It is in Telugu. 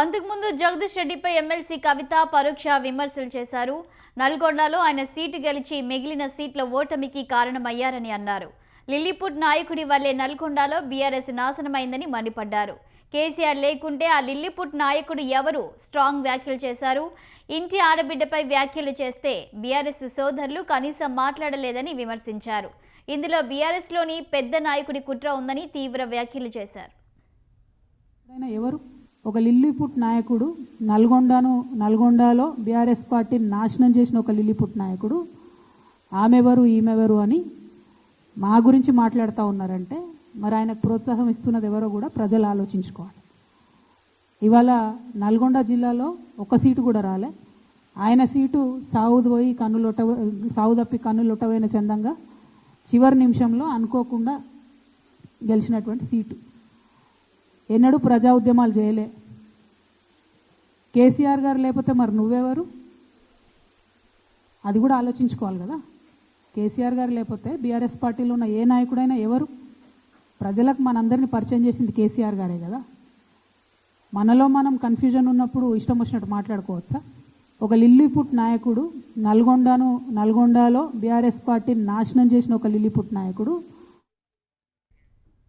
అంతకుముందు జగదీష్ రెడ్డిపై ఎమ్మెల్సీ కవిత పరోక్ష విమర్శలు చేశారు. నల్గొండలో ఆయన సీటు గెలిచి మిగిలిన సీట్ల ఓటమికి కారణమయ్యారని అన్నారు. లిల్లీపుట్ నాయకుడి వల్లే నల్గొండలో బీఆర్ఎస్ నాశనమైందని మండిపడ్డారు. కేసీఆర్ లేకుంటే ఆ లిల్లీపుట్ నాయకుడు ఎవరు స్ట్రాంగ్ వ్యాఖ్యలు చేశారు. ఇంటి ఆడబిడ్డపై వ్యాఖ్యలు చేస్తే బీఆర్ఎస్ సోదరులు కనీసం మాట్లాడలేదని విమర్శించారు. ఇందులో బీఆర్ఎస్లోని పెద్ద నాయకుడి కుట్ర ఉందని తీవ్ర వ్యాఖ్యలు చేశారు. ఎవరు ఒక లిల్లీపుట్ నాయకుడు నల్గొండలో బీఆర్ఎస్ పార్టీని నాశనం చేసిన ఒక లిల్లీపుట్ నాయకుడు ఆమెవరు ఈమెవరు అని మా గురించి మాట్లాడుతూ ఉన్నారంటే మరి ఆయనకు ప్రోత్సాహం ఇస్తున్నది ఎవరో కూడా ప్రజలు ఆలోచించుకోవాలి. ఇవాళ నల్గొండ జిల్లాలో ఒక సీటు కూడా రాలే. ఆయన సీటు సాగు తప్పి కన్నులొట్టబోయిన చందంగా చివరి నిమిషంలో అనుకోకుండా గెలిచినటువంటి సీటు. ఎన్నడూ ప్రజా ఉద్యమాలు చేయలే. కేసీఆర్ గారు లేకపోతే మరి నువ్వెవరు? అది కూడా ఆలోచించుకోవాలి కదా. కేసీఆర్ గారు లేకపోతే బీఆర్ఎస్ పార్టీలో ఉన్న ఏ నాయకుడైనా ఎవరు? ప్రజలకు మనందరినీ పరిచయం చేసింది కేసీఆర్ గారే కదా. మనలో మనం కన్ఫ్యూజన్ ఉన్నప్పుడు ఇష్టం వచ్చినట్టు మాట్లాడుకోవచ్చా? ఒక లిల్లీపుట్ నాయకుడు నల్గొండలో బీఆర్ఎస్ పార్టీని నాశనం చేసిన ఒక లిల్లీపుట్ నాయకుడు